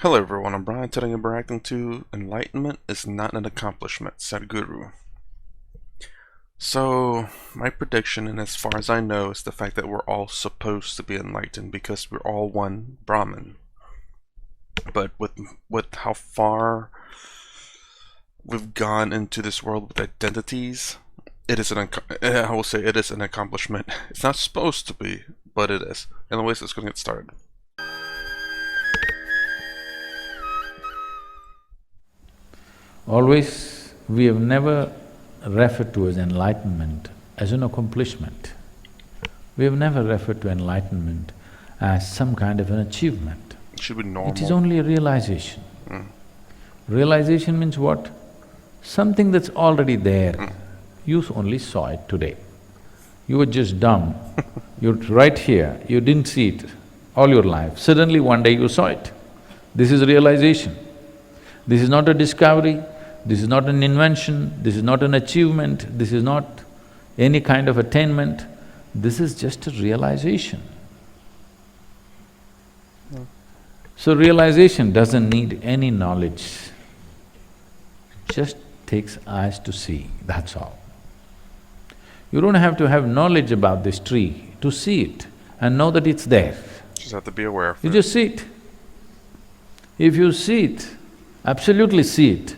Hello everyone, I'm Brian. Today I'm reacting to Enlightenment is Not an Accomplishment, Sadhguru. So, my prediction, and as far as I know, is the fact that we're all supposed to be enlightened because we're all one Brahman. But with how far we've gone into this world with identities, it is I will say it is an accomplishment. It's not supposed to be, but it is. Anyways, let's go get started. Always, we have never referred to as enlightenment as an accomplishment. We have never referred to enlightenment as some kind of an achievement. It should be normal. It is only a realization. Realization means what? Something that's already there, you only saw it today. You were just dumb, you're right here, you didn't see it all your life, suddenly one day you saw it. This is realization. This is not a discovery, this is not an invention, this is not an achievement, this is not any kind of attainment, this is just a realization. So realization doesn't need any knowledge, it just takes eyes to see, that's all. You don't have to have knowledge about this tree to see it and know that it's there. Just have to be aware of it. You just see it. If you see it, absolutely see it,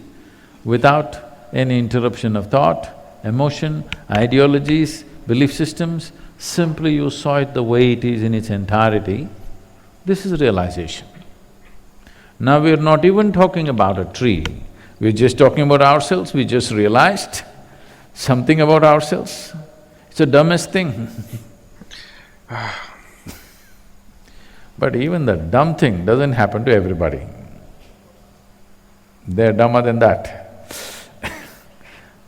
without any interruption of thought, emotion, ideologies, belief systems, simply you saw it the way it is in its entirety, this is realization. Now we're not even talking about a tree, we're just talking about ourselves, we just realized something about ourselves. It's the dumbest thing. But even the dumb thing doesn't happen to everybody. They're dumber than that.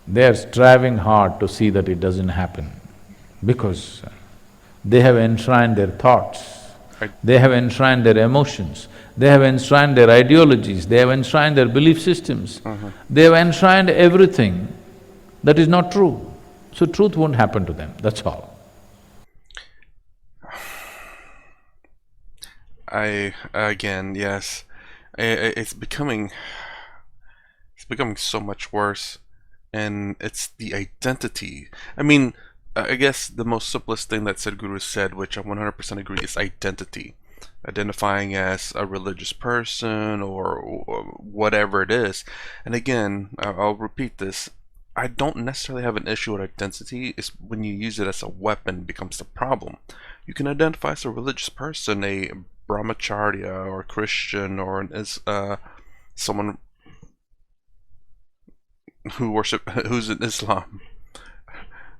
They're striving hard to see that it doesn't happen because they have enshrined their thoughts, they have enshrined their emotions, they have enshrined their ideologies, they have enshrined their belief systems, they have enshrined everything that is not true. So truth won't happen to them, that's all. Yes, it's becoming so much worse, and it's the identity. I mean, I guess the most simplest thing that Sadhguru said, which I 100% agree, is identity. Identifying as a religious person or whatever it is. And again, I'll repeat this, I don't necessarily have an issue with identity. It's when you use it as a weapon becomes the problem. You can identify as a religious person, a brahmacharya or Christian or someone who's in Islam.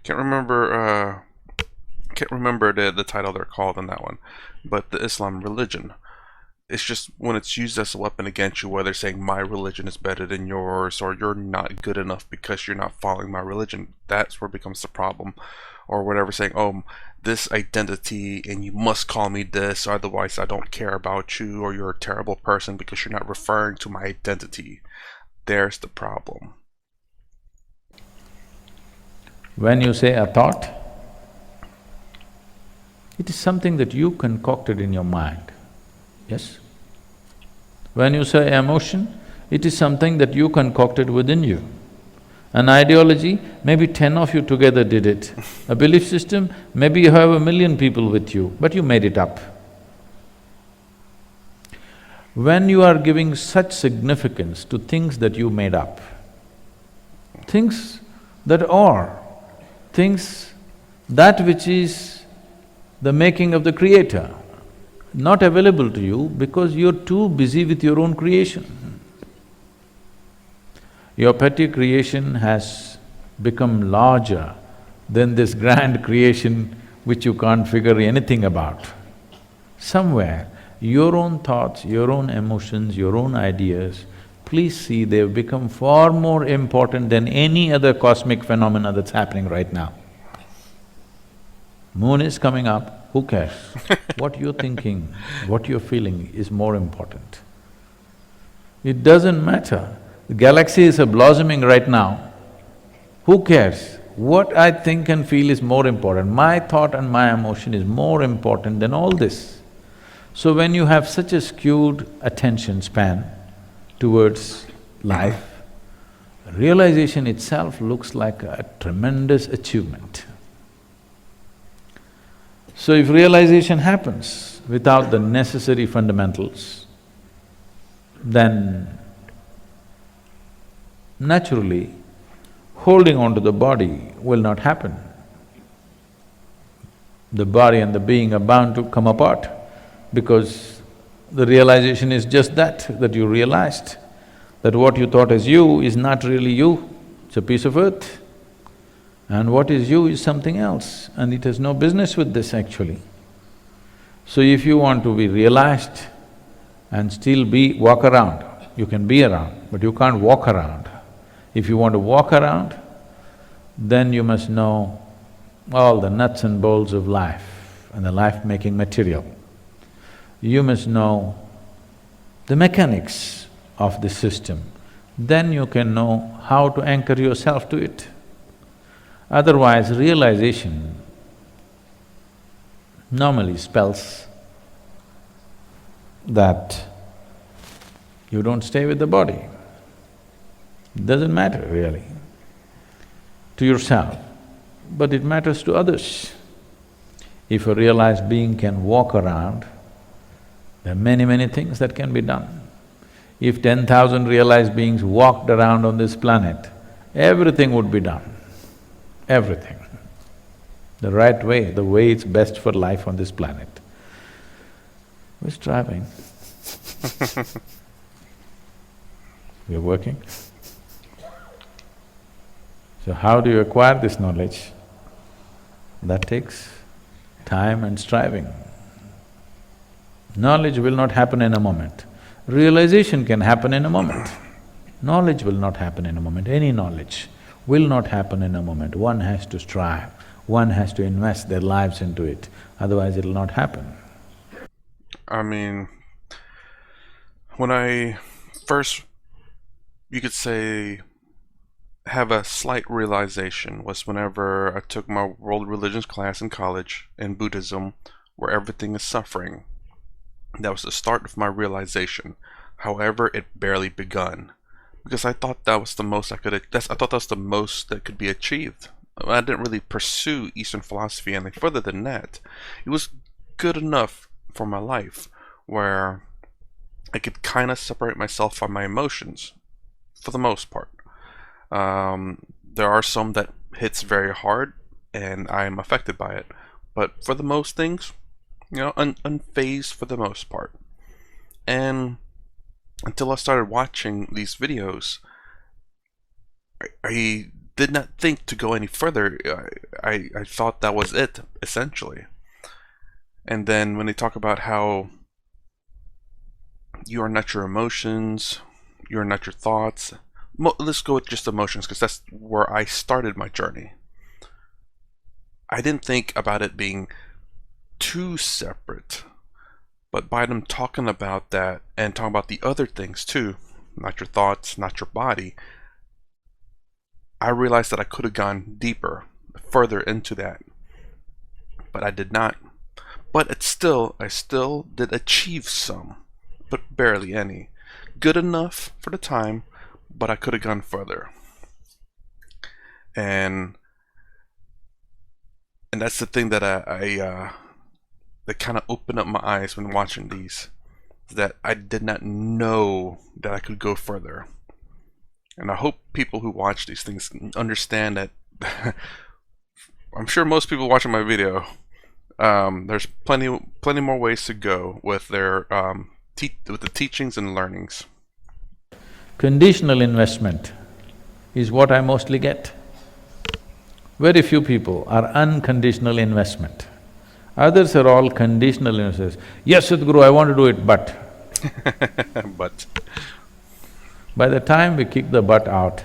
Can't remember the title they're called in that one, but the Islam religion. It's just when it's used as a weapon against you, whether saying my religion is better than yours or you're not good enough because you're not following my religion, that's where it becomes the problem. Or whatever, saying, oh, this identity and you must call me this, otherwise I don't care about you, or you're a terrible person because you're not referring to my identity. There's the problem. When you say a thought, it is something that you concocted in your mind, yes? When you say emotion, it is something that you concocted within you. An ideology, maybe 10 of you together did it. A belief system, maybe you have 1,000,000 people with you, but you made it up. When you are giving such significance to things that you made up, things that are, things that which is the making of the Creator, not available to you because you're too busy with your own creation. Your petty creation has become larger than this grand creation which you can't figure anything about. Somewhere, your own thoughts, your own emotions, your own ideas, please see they've become far more important than any other cosmic phenomena that's happening right now. Moon is coming up, who cares? What you're thinking, what you're feeling is more important. It doesn't matter. The galaxies are blossoming right now. Who cares? What I think and feel is more important. My thought and my emotion is more important than all this. So when you have such a skewed attention span towards life, realization itself looks like a tremendous achievement. So if realization happens without the necessary fundamentals, then naturally holding on to the body will not happen. The body and the being are bound to come apart because the realization is just that you realized that what you thought as you is not really you, it's a piece of earth. And what is you is something else, and it has no business with this actually. So if you want to be realized and still walk around, you can be around, but you can't walk around. If you want to walk around, then you must know all the nuts and bolts of life and the life-making material. You must know the mechanics of the system, then you can know how to anchor yourself to it. Otherwise, realization normally spells that you don't stay with the body. It doesn't matter really to yourself, but it matters to others. If a realized being can walk around, there are many things that can be done. If 10,000 realized beings walked around on this planet, everything would be done, everything. The right way, the way it's best for life on this planet. Who's driving? We're working? So how do you acquire this knowledge? That takes time and striving. Knowledge will not happen in a moment. Realization can happen in a moment. Knowledge will not happen in a moment. Any knowledge will not happen in a moment. One has to strive, one has to invest their lives into it, otherwise it'll not happen. I mean, when I first, you could say, have a slight realization was whenever I took my world religions class in college in Buddhism, where everything is suffering. That was the start of my realization. However, it barely begun, because I thought that was the most I thought that was the most that could be achieved. I didn't really pursue Eastern philosophy any further than that. It was good enough for my life, where I could kind of separate myself from my emotions, for the most part. There are some that hits very hard, and I am affected by it. But for the most things, you know, unfazed for the most part. And until I started watching these videos, I did not think to go any further. I thought that was it, essentially. And then when they talk about how you are not your emotions, you are not your thoughts, let's go with just emotions, because that's where I started my journey. I didn't think about it being too separate, but by them talking about that and talking about the other things too, not your thoughts, not your body, I realized that I could have gone deeper, further into that, but I did not. But I still did achieve some, but barely any. Good enough for the time, but I could have gone further. And that's the thing that that kind of opened up my eyes when watching these, that I did not know that I could go further. And I hope people who watch these things understand that I'm sure most people watching my video, there's plenty more ways to go with their with the teachings and learnings. Conditional investment is what I mostly get. Very few people are unconditional investment. Others are all conditional investors. Yes, Sadhguru, I want to do it, but… But… By the time we kick the butt out,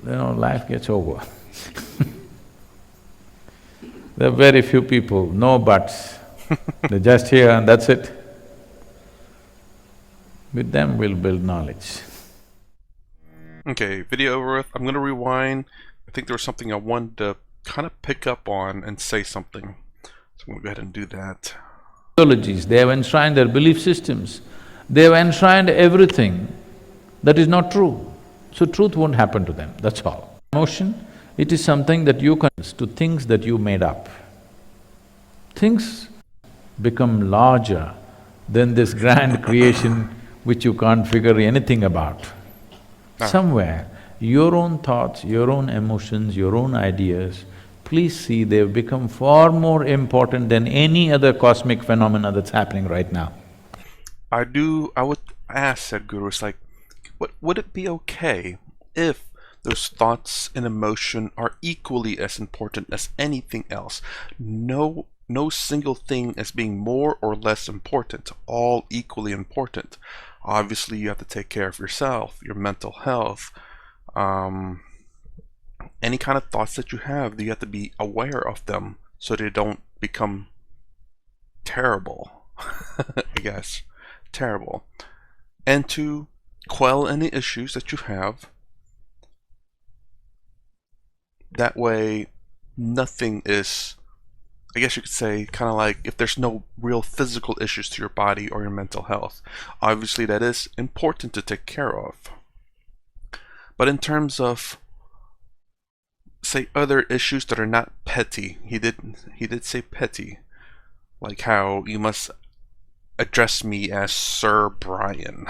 life gets over. There are very few people, no buts. They're just here and that's it. With them we'll build knowledge. Okay, video over with. I'm gonna rewind. I think there was something I wanted to kind of pick up on and say something. So I'm gonna go ahead and do that. ideologies, they have enshrined their belief systems, they have enshrined everything that is not true. So truth won't happen to them, that's all. Emotion, it is something that you can… to things that you made up. Things become larger than this grand creation which you can't figure anything about. Somewhere, your own thoughts, your own emotions, your own ideas, please see they've become far more important than any other cosmic phenomena that's happening right now. I would ask Sadhguru, it's like, would it be okay if those thoughts and emotion are equally as important as anything else? No single thing as being more or less important, all equally important. Obviously, you have to take care of yourself, your mental health, any kind of thoughts that you have, you have to be aware of them so they don't become terrible, I guess, terrible. And to quell any issues that you have, that way nothing is, I guess you could say, kind of like if there's no real physical issues to your body or your mental health. Obviously that is important to take care of. But in terms of, say, other issues that are not petty, he did say petty, like how you must address me as Sir Brian.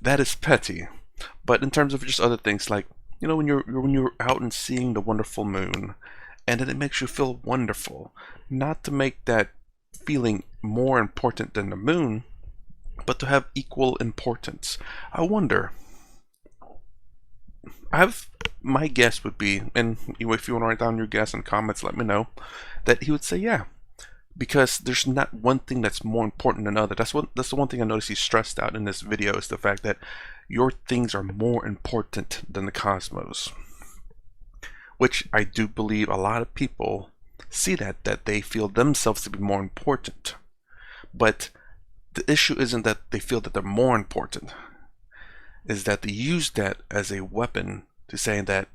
That is petty. But in terms of just other things, like, you know, when you're out and seeing the wonderful moon, and then it makes you feel wonderful, not to make that feeling more important than the moon, but to have equal importance. I wonder, my guess would be, and if you want to write down your guess in comments, let me know, that he would say yeah, because there's not one thing that's more important than another. That's the one thing I noticed he stressed out in this video, is the fact that your things are more important than the cosmos, which I do believe a lot of people see that they feel themselves to be more important. But the issue isn't that they feel that they're more important, is that they use that as a weapon to say that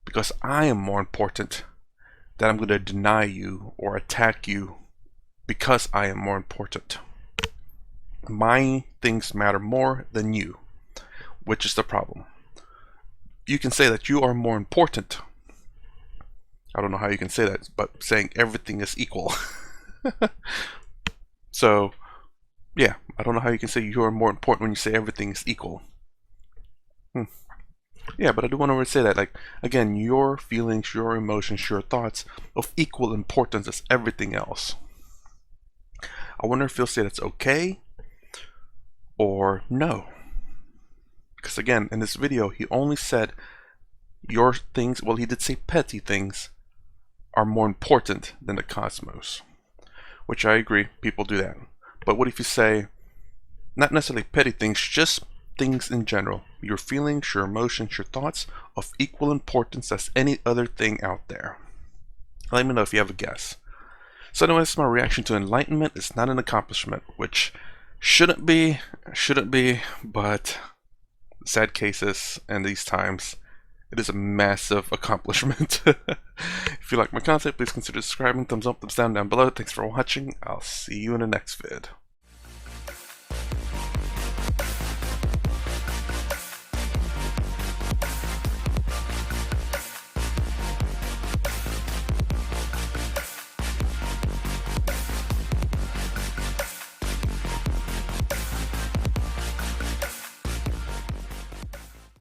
because I am more important, that I'm going to deny you or attack you because I am more important. My things matter more than you, which is the problem. You can say that you are more important. I don't know how you can say that, but saying everything is equal. So, yeah, I don't know how you can say you are more important when you say everything is equal. Yeah, but I do want to say that, like, again, your feelings, your emotions, your thoughts of equal importance as everything else. I wonder if he'll say that's okay or no. Because again, in this video, he only said your things, well, he did say petty things are more important than the cosmos, which I agree, people do that. But what if you say, not necessarily petty things, just things in general, your feelings, your emotions, your thoughts of equal importance as any other thing out there? Let me know if you have a guess. So anyway, that's my reaction to enlightenment. It's not an accomplishment, which shouldn't be, but sad cases and these times, it is a massive accomplishment. If you like my content, please consider subscribing, thumbs up, thumbs down below. Thanks for watching. I'll see you in the next vid.